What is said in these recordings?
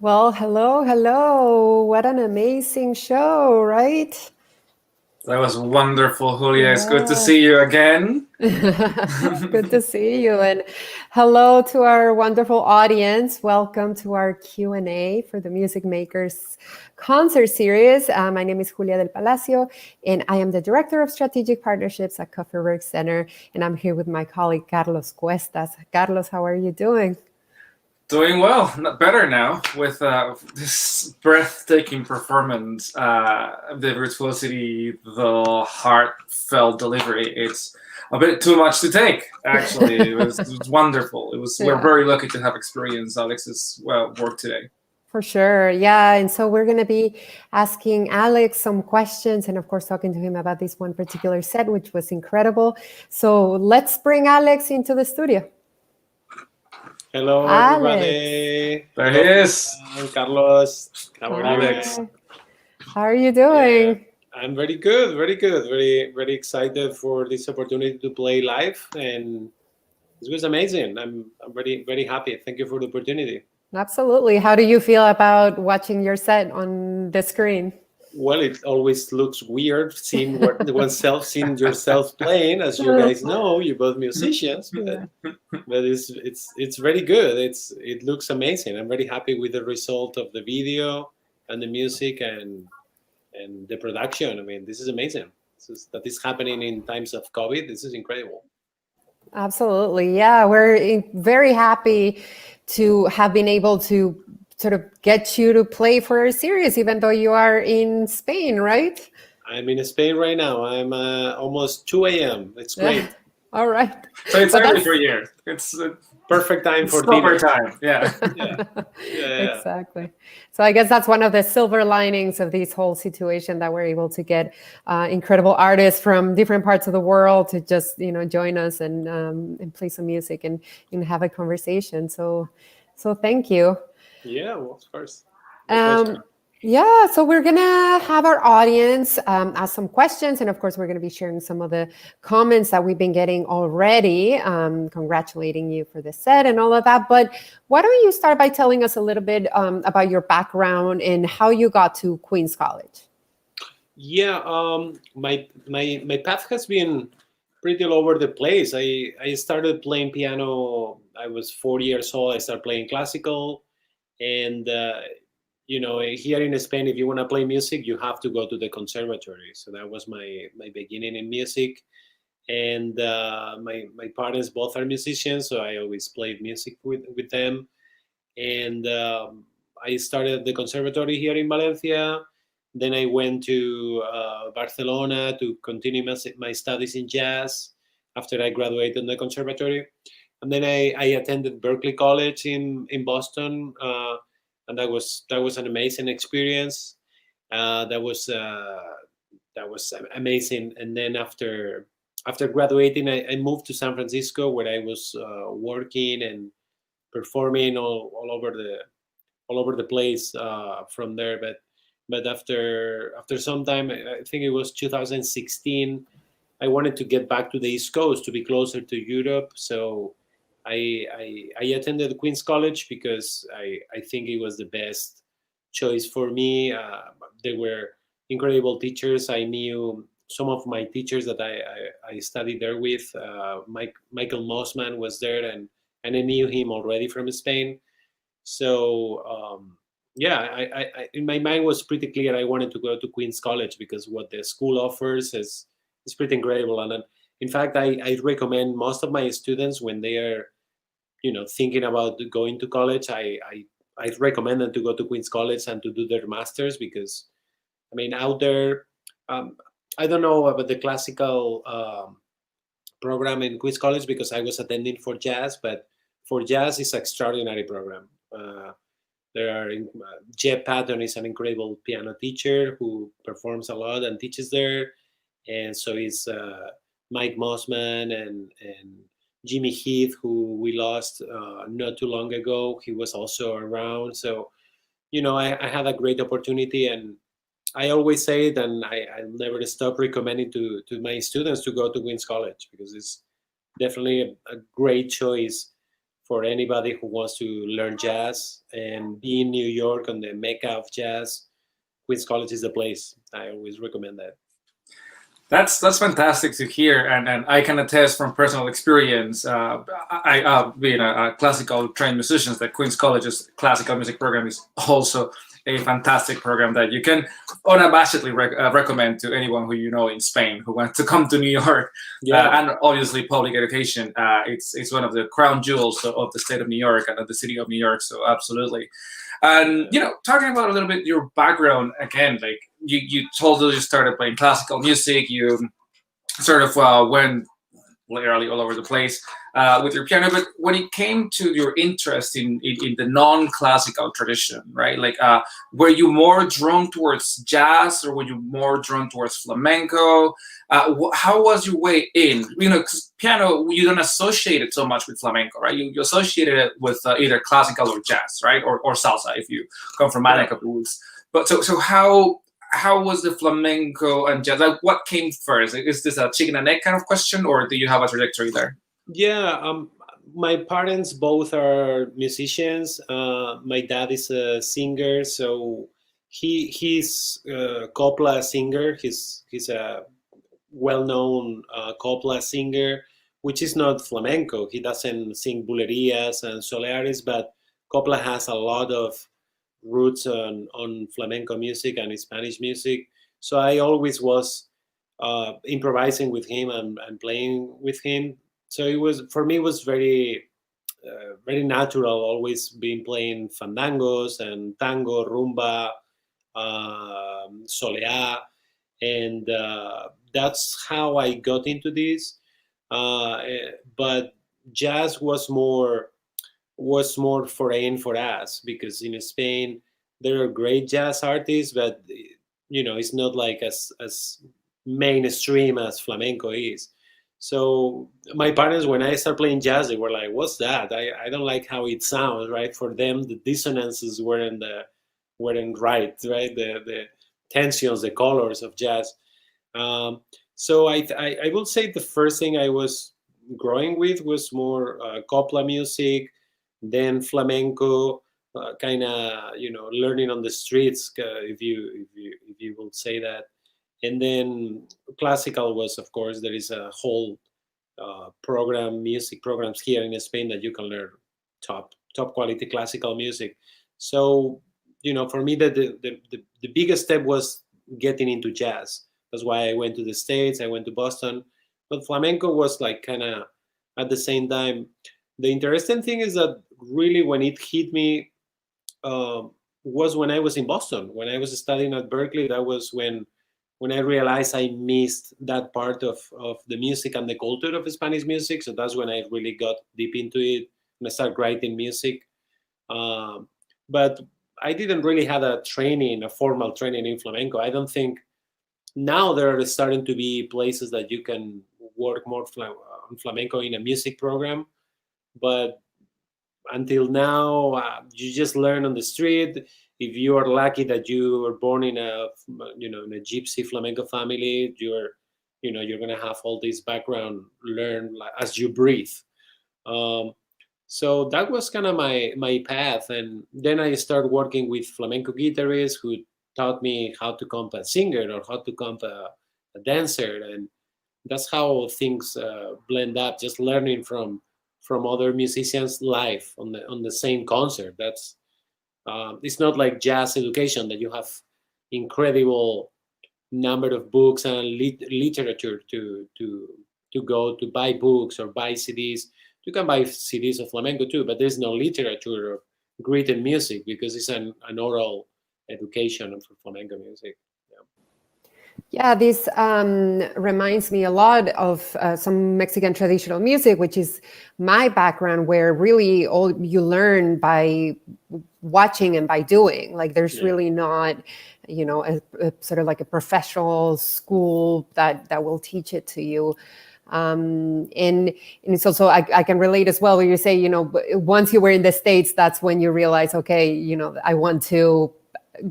Well, hello, hello. What an amazing show, right? That was wonderful, Julia. It's good to see you again. Good to see you. And hello to our wonderful audience. Welcome to our Q&A for the Music Makers concert series. My name is Julia del Palacio, and I am the Director of Strategic Partnerships at Kupferberg Center. And I'm here with my colleague, Carlos Cuestas. Carlos, how are you doing? Doing well, not better now with this breathtaking performance, the virtuosity, the heartfelt delivery. It's a bit too much to take, actually. It was wonderful. We're very lucky to have experienced Alex's work today. For sure. Yeah. And so we're going to be asking Alex some questions and, of course, talking to him about this one particular set, which was incredible. So let's bring Alex into the studio. Hello, everybody. There he is. Carlos. How are you, Alex? How are you doing? Yeah, I'm very good, very good. Very excited for this opportunity to play live. And it was amazing. I'm very happy. Thank you for the opportunity. Absolutely. How do you feel about watching your set on the screen? Well, it always looks weird seeing seeing yourself playing. As you guys know, you're both musicians, but it's very good. It looks amazing. I'm very happy with the result of the video and the music and the production. I mean, this is amazing. That is happening in times of COVID. This is incredible. Absolutely. Yeah, we're very happy to have been able to sort of get you to play for our series, even though you are in Spain, right? I'm in Spain right now. I'm almost 2 a.m. It's great. All right. So it's every 3 years. It's perfect time for dinner time. Yeah. Exactly. So I guess that's one of the silver linings of this whole situation, that we're able to get incredible artists from different parts of the world to just join us and play some music and have a conversation. So thank you. Yeah, well, of course. Yeah, so we're going to have our audience ask some questions. And of course, we're going to be sharing some of the comments that we've been getting already, congratulating you for the set and all of that. But why don't you start by telling us a little bit about your background and how you got to Queen's College? Yeah, my path has been pretty all over the place. I started playing piano. I was 4 years old. I started playing classical. And here in Spain, if you want to play music, you have to go to the conservatory. So that was my beginning in music. And my parents both are musicians, so I always played music with them. And I started the conservatory here in Valencia. Then I went to Barcelona to continue my studies in jazz after I graduated in the conservatory. And then I attended Berklee College in Boston. And that was an amazing experience. That was amazing. And then after graduating, I moved to San Francisco, where I was working and performing all over the place from there. But after some time, I think it was 2016, I wanted to get back to the East Coast to be closer to Europe. So I attended Queen's College because I think it was the best choice for me. There were incredible teachers. I knew some of my teachers that I studied there with. Michael Mossman was there, and I knew him already from Spain. So I in my mind was pretty clear. I wanted to go to Queen's College because what the school offers is pretty incredible. And in fact, I recommend most of my students, when they are thinking about going to college, I recommend them to go to Queen's College and to do their masters, because I mean, out there, I don't know about the classical program in Queen's College because I was attending for jazz, but for jazz it's an extraordinary program. There are Jeb Patton is an incredible piano teacher who performs a lot and teaches there, and so is Mike Mossman and Jimmy Heath, who we lost not too long ago. He was also around. So, I had a great opportunity, and I always say it, and I'll never stop recommending to my students to go to Queens College, because it's definitely a great choice for anybody who wants to learn jazz and be in New York on the mecca of jazz. Queens College is the place. I always recommend that. That's fantastic to hear, and I can attest from personal experience. Being a classical trained musician, that Queen's College's classical music program is also a fantastic program that you can unabashedly recommend to anyone who you know in Spain who wants to come to New York. And obviously, public education. It's one of the crown jewels of the state of New York and of the city of New York. So absolutely. And talking about a little bit your background again, like you told us you started playing classical music. You sort of went literally all over the place with your piano. But when it came to your interest in the non-classical tradition, right? Like, were you more drawn towards jazz, or were you more drawn towards flamenco? How was your way in? Because piano, you don't associate it so much with flamenco, right? You associated it with either classical or jazz, right? Or salsa, if you come from my neck of the woods. But so how was the flamenco and jazz? Like, what came first? Is this a chicken and egg kind of question, or do you have a trajectory there? Yeah, my parents both are musicians. My dad is a singer, so he's a copla singer. He's a well-known copla singer, which is not flamenco. He doesn't sing bulerías and soleares, but copla has a lot of roots on flamenco music and Spanish music. So I always was improvising with him and playing with him. So it was, for me, it was very natural. Always been playing fandangos and tango, rumba, soleá, and that's how I got into this. But jazz was more foreign for us, because in Spain there are great jazz artists, but it's not like as mainstream as flamenco is. So my parents, when I started playing jazz, they were like, "What's that? I don't like how it sounds." Right? For them, the dissonances weren't right. Right? The tensions, the colors of jazz. So I will say the first thing I was growing with was more copla music, then flamenco, kind of learning on the streets, if you will say that, and then classical was, of course, there is a whole music programs here in Spain that you can learn top quality classical music. So for me, the biggest step was getting into jazz. That's why I went to the States. I went to Boston, but flamenco was like kind of at the same time. The interesting thing is that really when it hit me was when I was in Boston. When I was studying at Berkeley, that was when I realized I missed that part of the music and the culture of Spanish music. So that's when I really got deep into it and I started writing music. But I didn't really have a formal training in flamenco. I don't think now there are starting to be places that you can work more on flamenco in a music program. But until now, you just learn on the street. If you are lucky that you were born in a in a gypsy flamenco family, you're gonna have all this background learn as you breathe. So that was kind of my path, and then I started working with flamenco guitarists who taught me how to comp a singer or how to comp a dancer, and that's how things blend up. Just learning from other musicians live on the same concert. That's it's not like jazz education that you have incredible number of books and literature to go to buy books or buy CDs. You can buy CDs of flamenco too, but there's no literature of written music because it's an oral education for flamenco music. Yeah, this reminds me a lot of some Mexican traditional music, which is my background, where really all you learn by watching and by doing. Like there's really not, a sort of like a professional school that will teach it to you. And it's also, I can relate as well, where you say, you know, once you were in the States, that's when you realize, okay, you know, I want to,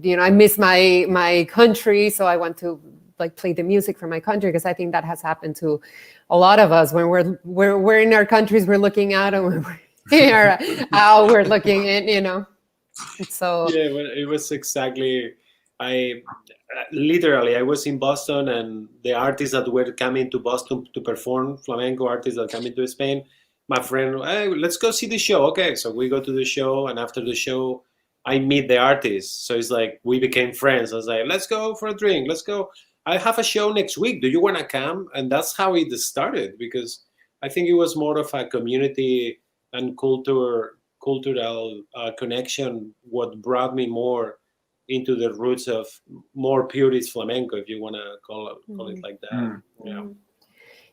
you know, I miss my country, so I want to like play the music for my country, because I think that has happened to a lot of us when we're in our countries, we're looking out, and when we're here out, we're looking in, you know. So yeah, well, it was exactly. I literally I was in Boston, and the artists that were coming to Boston to perform, flamenco artists that coming to Spain, my friend, hey, let's go see the show. Okay, so we go to the show, and after the show, I meet the artists. So it's like we became friends. I was like, let's go for a drink. Let's go. I have a show next week. Do you want to come? And that's how it started, because I think it was more of a community and cultural connection what brought me more into the roots of more purist flamenco, if you want to call it like that. Yeah.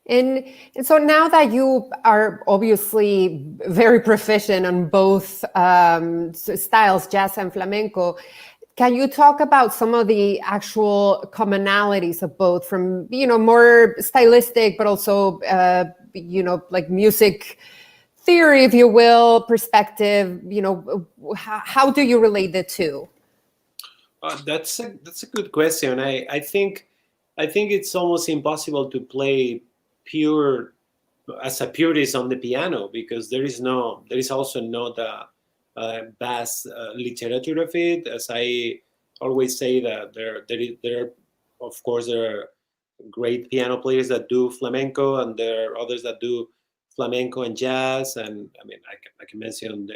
And so now that you are obviously very proficient on both styles, jazz and flamenco, can you talk about some of the actual commonalities of both, from, you know, more stylistic, but also, you know, like music theory, if you will, perspective, you know, how do you relate the two? That's a good question. I think it's almost impossible to play pure as a purist on the piano, because there is also not a vast literature of it. As I always say, that there of course there are great piano players that do flamenco, and there are others that do flamenco and jazz. And I mean, I can mention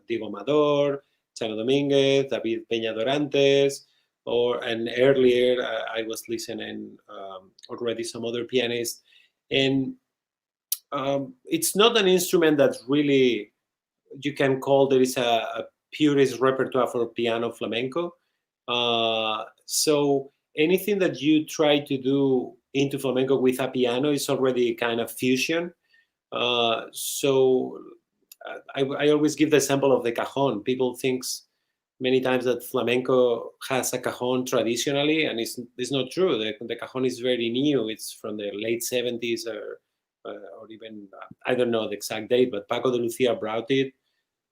Diego Amador, Chano Dominguez, David Peña Dorantes, and earlier I was listening already some other pianists. And it's not an instrument that really you can call there is a purist repertoire for piano flamenco. So anything that you try to do into flamenco with a piano is already kind of fusion. So I always give the example of the cajon. People thinks many times that flamenco has a cajon traditionally, and it's not true. The cajon is very new. It's from the late 70s, or even I don't know the exact date, but Paco de Lucia brought it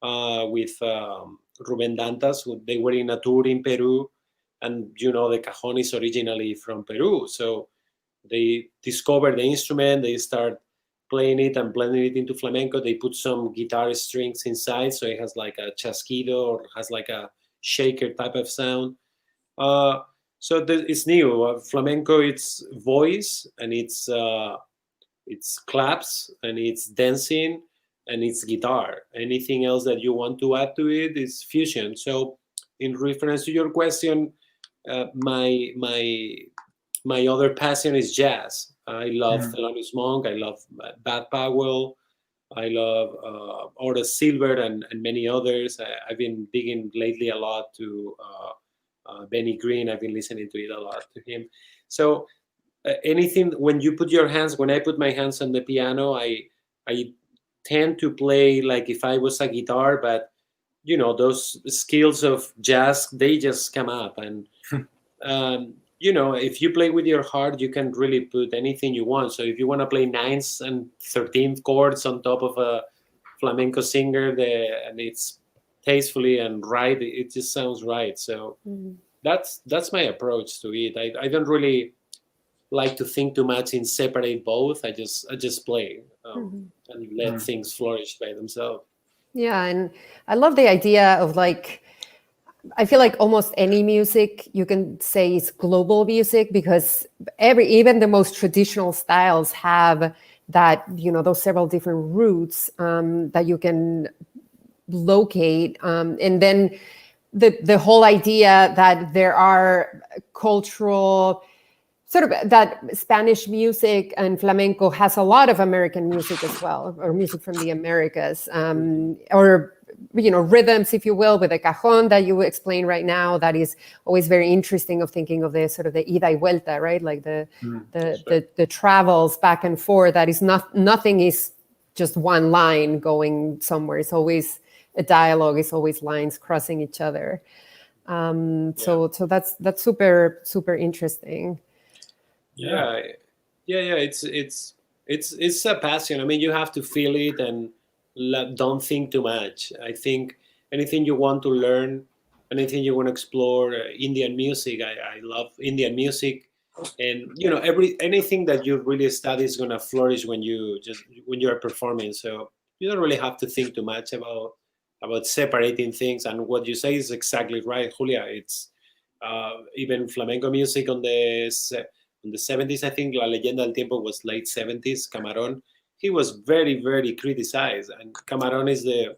with Ruben Dantas. They were in a tour in Peru, and you know the cajon is originally from Peru. So they discovered the instrument. They start playing it and blending it into flamenco. They put some guitar strings inside, so it has like a chasquido, or has like a shaker type of sound. So it's new. Flamenco, it's voice, and it's claps, and it's dancing, and it's guitar. Anything else that you want to add to it is fusion. So, in reference to your question, my other passion is jazz. I love Thelonious Monk. I love Bud Powell. I love Horace Silver and many others. I've been digging lately a lot to Benny Green. I've been listening to it a lot to him. So anything, when I put my hands on the piano, I tend to play like if I was a guitar, but you know, those skills of jazz, they just come up. And you know, if you play with your heart, you can really put anything you want. So if you want to play 9th and 13th chords on top of a flamenco singer, and it's tastefully and right, it just sounds right. So that's my approach to it. I don't really like to think too much in separate both. I just play and let things flourish by themselves. Yeah, and I love the idea of, like, I feel like almost any music you can say is global music, because even the most traditional styles have that, you know, those several different roots that you can locate, and then the whole idea that there are cultural sort of, that Spanish music and flamenco has a lot of American music as well, or music from the Americas, or, you know, rhythms, if you will, with the cajon that you explain right now. That is always very interesting, of thinking of the sort of the ida y vuelta, right? Like the travels back and forth. That is nothing is just one line going somewhere. It's always a dialogue. It's always lines crossing each other. So that's super, super interesting. Yeah. It's It's a passion. I mean, you have to feel it and don't think too much. I think anything you want to learn, anything you want to explore, Indian music. I love Indian music, and anything that you really study is gonna flourish when you're performing. So you don't really have to think too much about separating things. And what you say is exactly right, Julia. It's even flamenco music in the 70s. I think La Leyenda del Tiempo was late 70s. Camarón, he was very, very criticized, and Camarón is the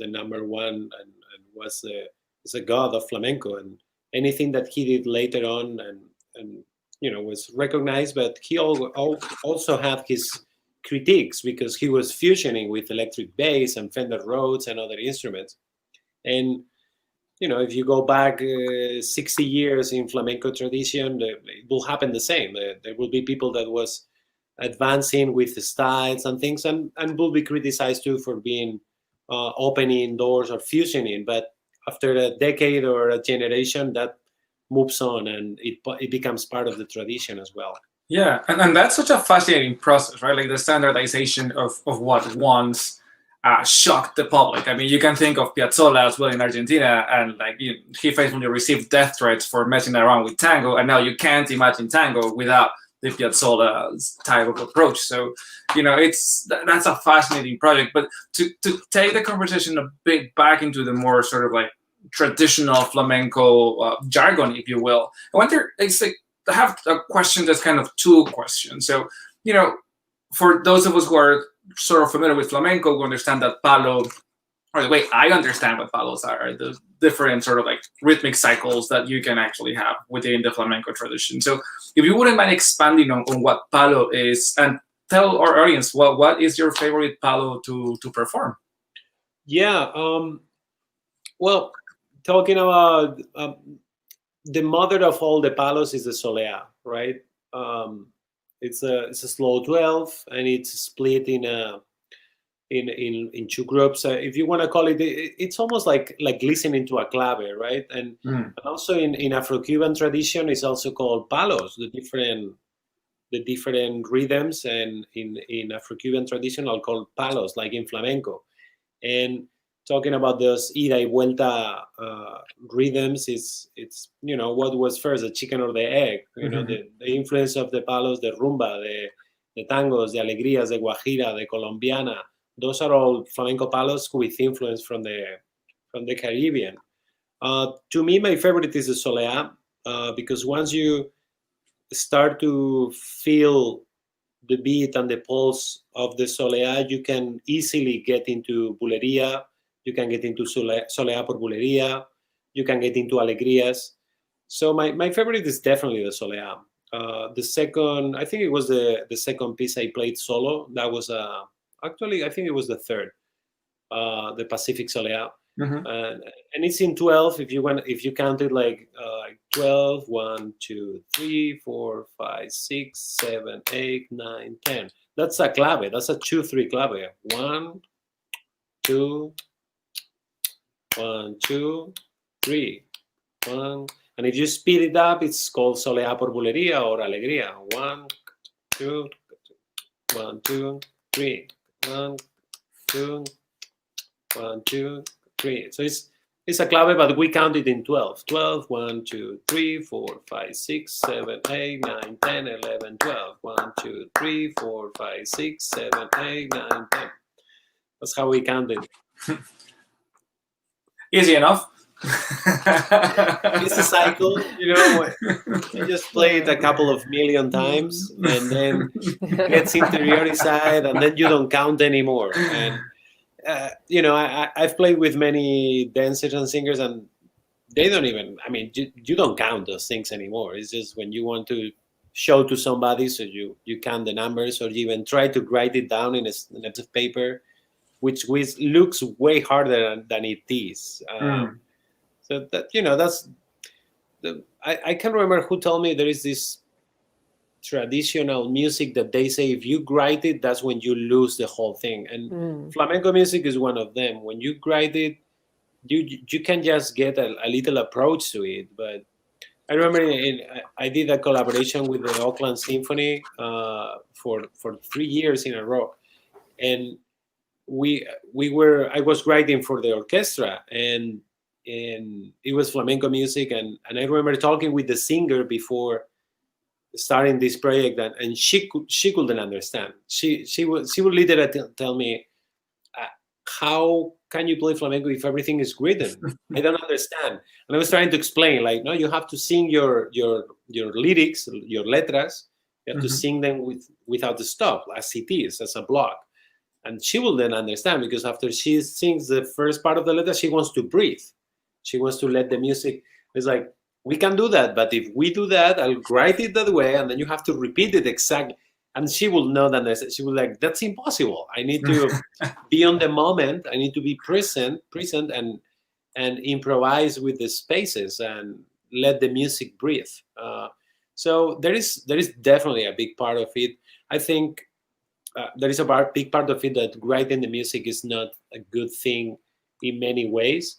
number one, and was is a god of flamenco, and anything that he did later on and was recognized, but he also had his critiques because he was fusioning with electric bass and Fender Rhodes and other instruments. And if you go back 60 years in flamenco tradition, it will happen the same. There will be people that was advancing with the styles and things, and will be criticized too for being opening doors or fusioning. But after a decade or a generation, that moves on, and it becomes part of the tradition as well. Yeah, and that's such a fascinating process, right? Like the standardization of what once shocked the public. I mean, you can think of Piazzolla as well in Argentina, and like he famously received death threats for messing around with tango, and now you can't imagine tango without the Piazzolla type of approach. So, that's a fascinating project. But to take the conversation a bit back into the more sort of like traditional flamenco jargon, if you will, I wonder, it's like, I have a question that's kind of two questions. So, for those of us who are sort of familiar with flamenco, we understand that palo, or the way I understand what palos are the different sort of like rhythmic cycles that you can actually have within the flamenco tradition. So if you wouldn't mind expanding on what palo is, and tell our audience what is your favorite palo to perform? Yeah. Well, talking about the mother of all the palos is the solea, right? It's a slow 12, and it's split in two groups. If you want to call it, it's almost like listening to a clave, right? And also in Afro-Cuban tradition, it's also called palos, the different rhythms, and in Afro-Cuban tradition, I'll call palos, like in flamenco. And talking about those ida y vuelta rhythms, it's what was first, the chicken or the egg? The influence of the palos, the rumba, the tangos, the alegrías, the guajira, the colombiana. Those are all flamenco palos with influence from the Caribbean. To me, my favorite is the solea, because once you start to feel the beat and the pulse of the solea, you can easily get into bulería. You can get into solea por bulería. You can get into alegrías. So my favorite is definitely the solea. The second, I think it was the second piece I played solo. That was actually, I think it was the third, the Pacific solea. And it's in 12 if you count it like 12, 1, 2, 3, 4, 5, 6, 7, 8, 9, 10. That's a clave. That's a 2-3 clave. 1, 2, 1, 2, 3, 1. And if you speed it up, it's called solea por bulería or alegría. 1, 2, 1, 2, 3, 1, 2, 1, 2, 3. So it's a clave, but we count it in 12. 12, 1, 2, 3, 4, 5, 6, 7, 8, 9, 10, 11, 12. 1, 2, 3, 4, 5, 6, 7, 8, 9, 10. That's how we count it. Easy enough. It's a cycle, you just play it a couple of million times, and then it gets interiorized, and then you don't count anymore. And I've played with many dancers and singers, and they don't even, you don't count those things anymore. It's just when you want to show to somebody, so you count the numbers, or you even try to write it down in a piece of paper, which looks way harder than it is. So that, I can't remember who told me there is this traditional music that they say if you write it, that's when you lose the whole thing. And flamenco music is one of them. When you write it, you can just get a little approach to it, but I remember I did a collaboration with the Oakland Symphony for 3 years in a row, and I was writing for the orchestra, and it was flamenco music, and I remember talking with the singer before starting this project, and she couldn't understand. She would literally tell me, how can you play flamenco if everything is written? I don't understand. And I was trying to explain, like, no, you have to sing your lyrics, your letras. You have to sing them without the stop, as it is, as a block. And she will then understand, because after she sings the first part of the letter, she wants to breathe. She wants to let the music. It's like, we can do that, but if we do that, I'll write it that way, and then you have to repeat it exactly. And she will not understand. She will like, that's impossible. I need to be on the moment. I need to be present, and improvise with the spaces and let the music breathe. So there is definitely a big part of it. I think there is a big part of it that writing the music is not a good thing in many ways,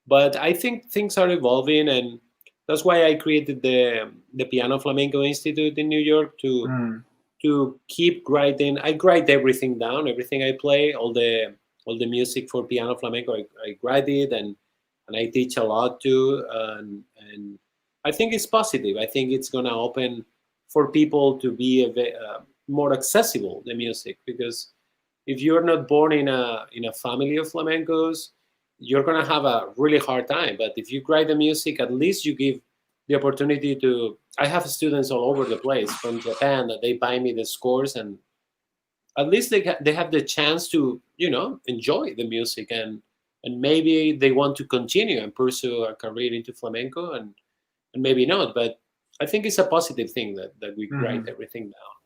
but I think things are evolving, and that's why I created the Piano Flamenco Institute in New York to keep writing. I write everything down, everything I play, all the music for piano flamenco. I write it, and I teach a lot too, and I think it's positive. I think it's gonna open for people to be more accessible, the music, because if you're not born in a family of flamencos, you're gonna have a really hard time. But if you write the music, at least you give the opportunity to. I have students all over the place from Japan that they buy me the scores, and at least they have the chance to enjoy the music, and maybe they want to continue and pursue a career into flamenco, and maybe not. But I think it's a positive thing that we write everything down.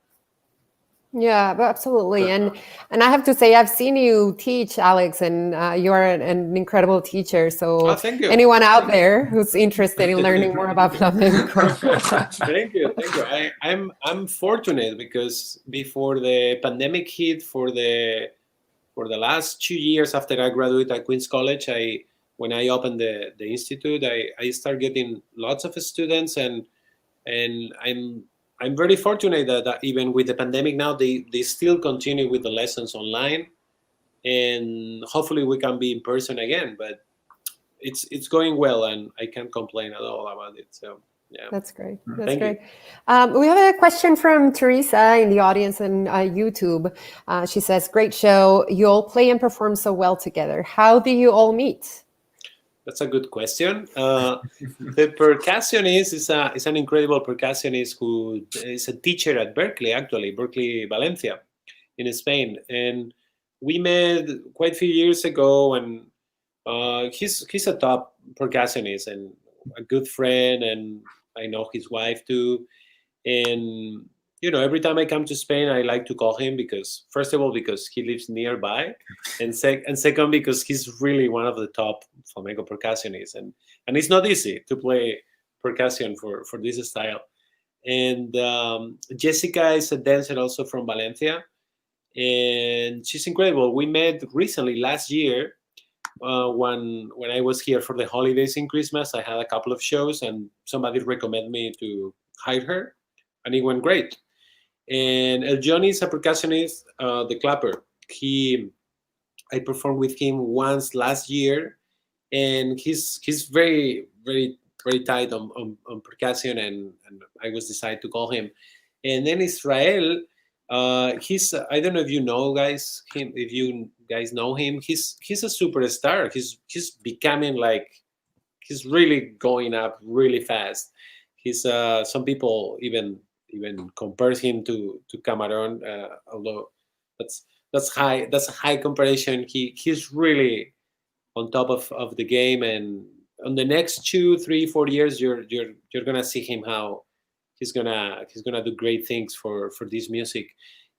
Yeah, absolutely. And I have to say, I've seen you teach, Alex, and you are an incredible teacher. So thank you. Anyone out there who's interested in learning more about flamenco. Thank you. I'm fortunate, because before the pandemic hit, for the last 2 years after I graduated at Queen's College, when I opened the institute, I started getting lots of students, and I'm very fortunate that even with the pandemic now, they still continue with the lessons online, and hopefully we can be in person again. But it's going well, and I can't complain at all about it. So yeah, that's great. Thank great. We have a question from Teresa in the audience on YouTube. She says, "Great show. You all play and perform so well together. How do you all meet?" That's a good question. The percussionist is an incredible percussionist who is a teacher at Berkeley, Valencia, in Spain. And we met quite a few years ago, and he's a top percussionist and a good friend, and I know his wife too. And every time I come to Spain, I like to call him, because first of all, because he lives nearby, and second, because he's really one of the top flamenco percussionists, and it's not easy to play percussion for this style. And Jessica is a dancer also from Valencia, and she's incredible. We met recently last year when I was here for the holidays in Christmas. I had a couple of shows, and somebody recommended me to hire her, and it went great. And El Johnny is a percussionist, the clapper. I performed with him once last year, and he's very, very, very tight on percussion, and I was decided to call him. And then Israel, he's I don't know if you know him. If you guys know him, he's a superstar. He's becoming he's really going up really fast. He's some people even compares him to Cameron, although that's a high comparison. He's really on top of the game, and on the next 2, 3, 4 years, you're gonna see him how he's gonna do great things for this music.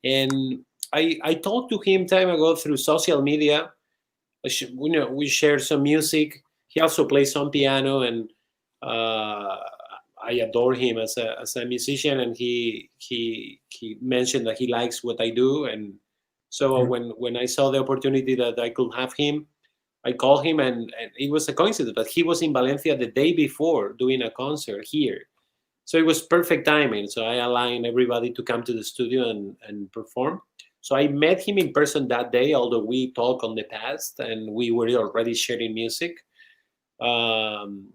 And I talked to him time ago through social media. We share some music. He also plays some piano, and I adore him as a musician, and he mentioned that he likes what I do. And so when I saw the opportunity that I could have him, I called him, and it was a coincidence, but he was in Valencia the day before doing a concert here. So it was perfect timing. So I aligned everybody to come to the studio and perform. So I met him in person that day, although we talked on the past and we were already sharing music. And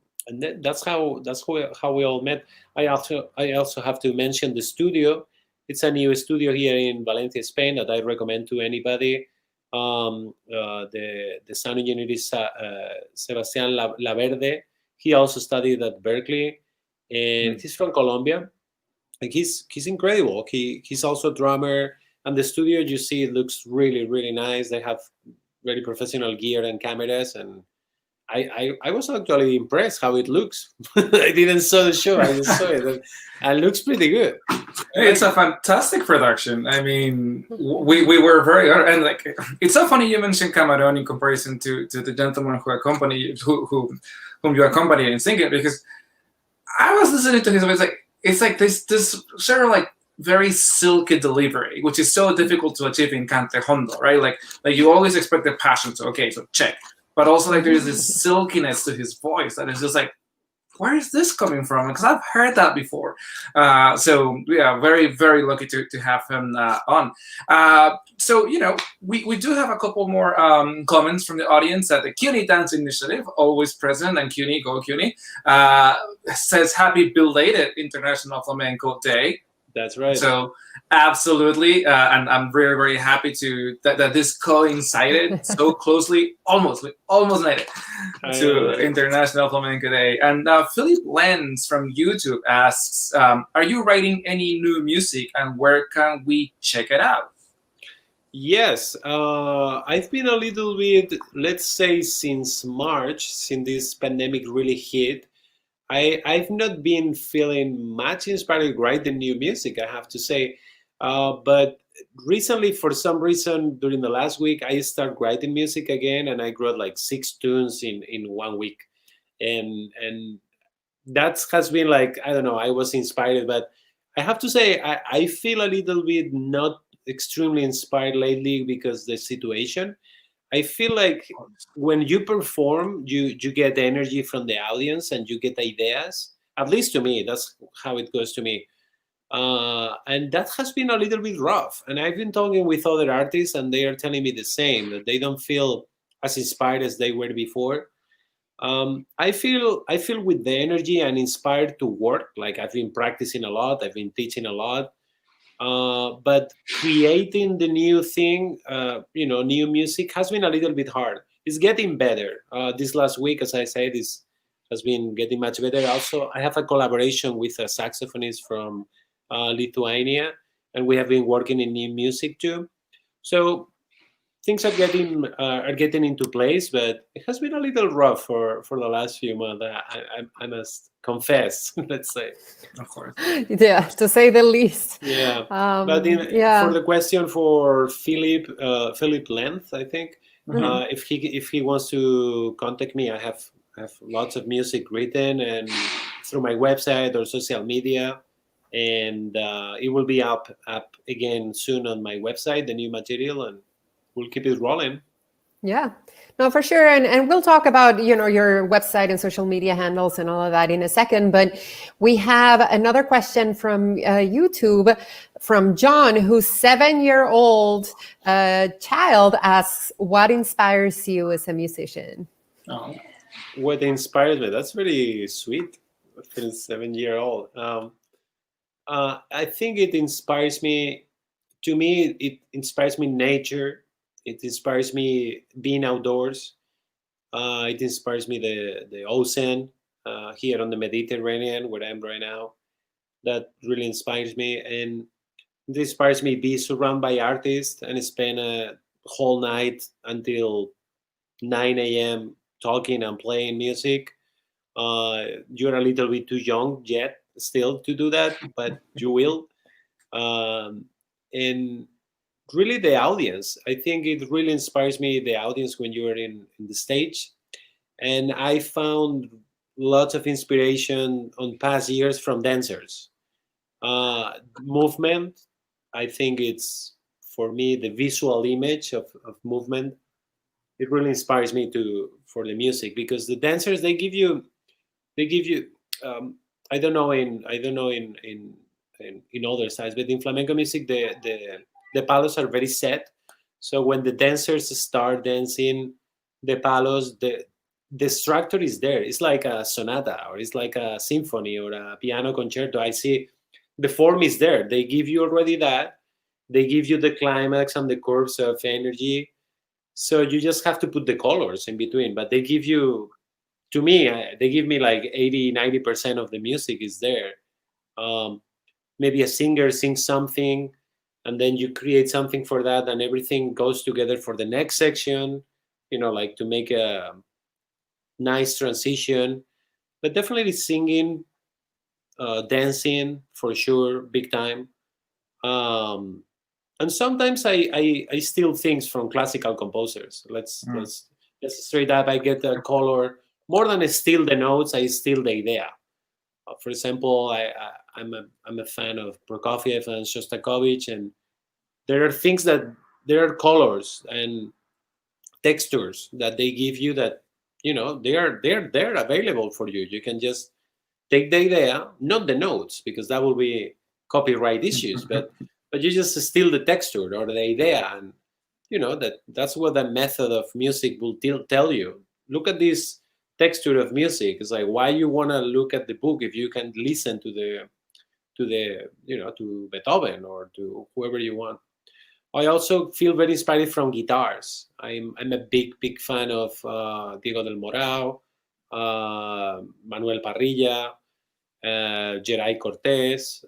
that's how we all met. I also have to mention the studio. It's a new studio here in Valencia, Spain, that I recommend to anybody. The sound engineer is Sebastián Laverde. He also studied at Berkeley, and he's from Colombia. Like he's incredible. He's also a drummer, and the studio you see looks really really nice. They have very professional gear and cameras, and I was actually impressed how it looks. I didn't saw the show. I just saw it, and it looks pretty good. It's a fantastic production. I mean, we were very, and like, it's so funny you mentioned Cameron in comparison to the gentleman whom you accompanied in singing, because I was listening to his voice, like it's like this sort of like very silky delivery, which is so difficult to achieve in cante hondo, right? Like you always expect the passion. So okay, so check, but also like there's this silkiness to his voice that is just like, where is this coming from? Because I've heard that before. So yeah, very, very lucky to have him on. So, we do have a couple more comments from the audience at the CUNY Dance Initiative, always present, and CUNY, go CUNY, says happy belated International Flamenco Day. That's right. So absolutely, and I'm very, very happy that this coincided so closely, almost made it to International Flamenco Day. And Philip Lenz from YouTube asks, "Are you writing any new music, and where can we check it out?" Yes, I've been a little bit, let's say, since March, since this pandemic really hit. I've not been feeling much inspired to write the new music, I have to say. But recently, for some reason, during the last week, I started writing music again, and I wrote like 6 tunes in 1 week. And that has been like, I don't know, I was inspired, but I have to say, I feel a little bit not extremely inspired lately because the situation. I feel like when you perform, you get energy from the audience and you get ideas. At least to me, that's how it goes to me. And that has been a little bit rough. And I've been talking with other artists, and they are telling me the same, that they don't feel as inspired as they were before. I feel with the energy and inspired to work. Like I've been practicing a lot, I've been teaching a lot. But creating the new thing, new music has been a little bit hard. It's getting better. This last week, as I said, has been getting much better. Also, I have a collaboration with a saxophonist from Lithuania, and we have been working in new music too. So things are getting into place, but it has been a little rough for the last few months. I must confess, let's say. Of course. Yeah, to say the least. Yeah, but yeah. for the question for Philip Length, I think if he wants to contact me, I have lots of music written and through my website or social media, and it will be up again soon on my website, the new material, and we'll keep it rolling. Yeah, no, for sure. And we'll talk about, your website and social media handles and all of that in a second. But we have another question from YouTube from John, whose 7-year-old child asks, what inspires you as a musician? Oh. What inspires me? That's very sweet for a 7-year-old. I think it inspires me. To me, it inspires me nature. It inspires me being outdoors. It inspires me the ocean here on the Mediterranean, where I am right now. That really inspires me, and it inspires me be surrounded by artists and spend a whole night until 9 a.m. talking and playing music. You're a little bit too young yet still to do that, but you will. And really the audience, I think it really inspires me, the audience, when you're in the stage. And I found lots of inspiration on past years from dancers. Movement, I think it's, for me, the visual image of movement. It really inspires me for the music, because the dancers, they give you um, I don't know in other sides, but in flamenco music, the palos are very set. So when the dancers start dancing, the palos, the structure is there. It's like a sonata, or it's like a symphony or a piano concerto. I see the form is there. They give you already that. They give you the climax and the curves of energy. So you just have to put the colors in between. But they give you, to me, they give me like 80-90% of the music is there. Maybe a singer sings something, and then you create something for that, and everything goes together for the next section, like to make a nice transition. But definitely singing, dancing for sure, big time. And sometimes I steal things from classical composers. Let's straight up. I get the color more than I steal the notes. I steal the idea. For example, I'm a fan of Prokofiev and Shostakovich, and there are things there are colors and textures that they give you that they're available for you. You can just take the idea, not the notes, because that will be copyright issues, but you just steal the texture or the idea, and that's what the method of music will tell you. Look at this texture of music. It's like, why you want to look at the book if you can listen to Beethoven or to whoever you want. I also feel very inspired from guitars. I'm a big fan of Diego del Morao, Manuel Parrilla, Geray Cortés.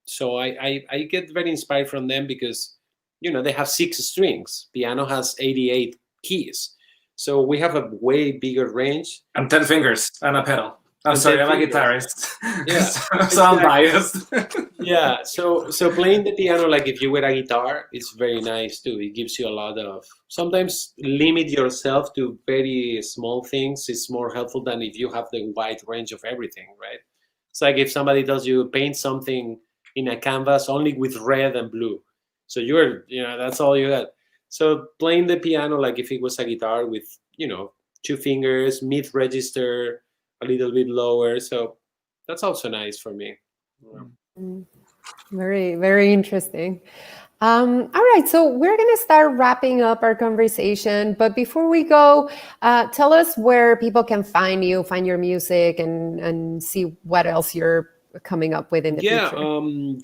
So I get very inspired from them because they have 6 strings. Piano has 88 keys. So we have a way bigger range. And 10 fingers and a pedal. I'm sorry, I'm a guitarist. Yeah, so I'm biased. Yeah, so playing the piano like if you were a guitar is very nice too. It gives you a lot of, sometimes limit yourself to very small things is more helpful than if you have the wide range of everything, right? It's like if somebody tells you paint something in a canvas only with red and blue. So that's all you got. So playing the piano like if it was a guitar with, 2 fingers, mid register, a little bit lower. So that's also nice for me. Very, very interesting. All right, so we're going to start wrapping up our conversation. But before we go, tell us where people can find you, find your music, and see what else you're coming up with in the future.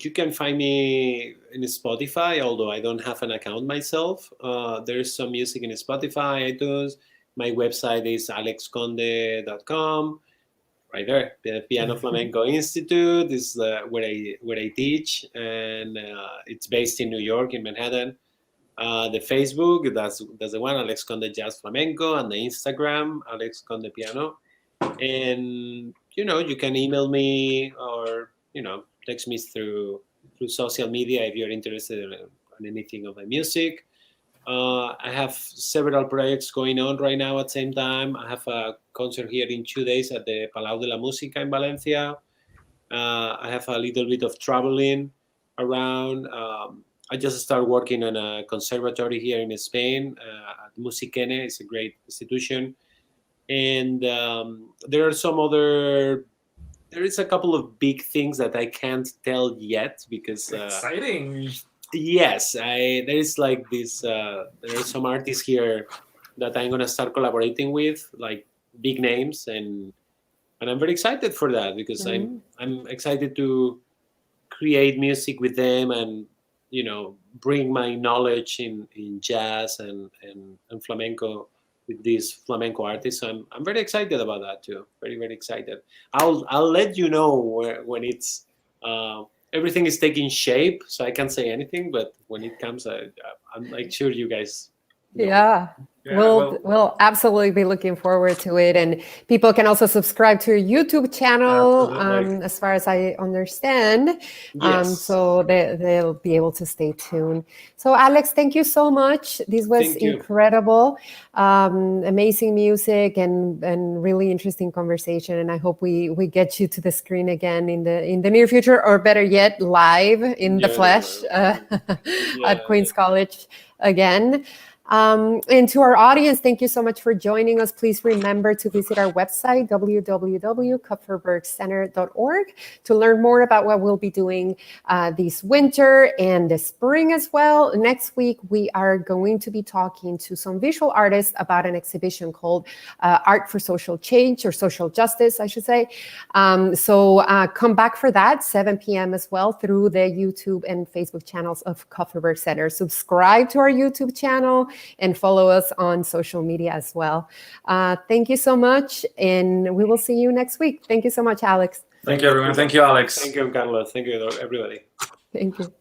You can find me in Spotify, although I don't have an account myself. There's some music in Spotify, iTunes. My website is alexconde.com. Right there, the Piano Flamenco Institute is where I teach, and it's based in New York, in Manhattan. The Facebook, that's the one, Alex Conde Jazz Flamenco, and the Instagram, Alex Conde Piano. And you can email me or text me through social media if you're interested in anything of my music. I have several projects going on right now at the same time. I have a concert here in 2 days at the Palau de la Música in Valencia. I have a little bit of traveling around. I just started working on a conservatory here in Spain at Musiquene. It's a great institution. And there is a couple of big things that I can't tell yet because exciting. Yes, there is like this. There are some artists here that I'm gonna start collaborating with, like big names, and I'm very excited for that because I'm excited to create music with them and bring my knowledge in jazz and flamenco with these flamenco artists. So I'm very excited about that too. Very, very excited. I'll let you know when it's. Everything is taking shape, so I can't say anything. But when it comes, I'm like sure you guys know. Yeah. We'll absolutely be looking forward to it, and people can also subscribe to your YouTube channel, as far as I understand. Yes. So they'll be able to stay tuned. So Alex, thank you so much. This was incredible, amazing music and really interesting conversation. And I hope we get you to the screen again in the near future, or better yet, live in the flesh at Queen's College again. And to our audience, thank you so much for joining us. Please remember to visit our website, www.kupferbergcenter.org, to learn more about what we'll be doing this winter and the spring as well. Next week, we are going to be talking to some visual artists about an exhibition called Art for Social Change, or Social Justice, I should say. So come back for that, 7 p.m. as well, through the YouTube and Facebook channels of Kupferberg Center. Subscribe to our YouTube channel and follow us on social media as well. Thank you so much, and we will see you next week. Thank you so much, Alex. Thank you, everyone. Thank you, Alex. Thank you, Carlos. Thank you, everybody. Thank you.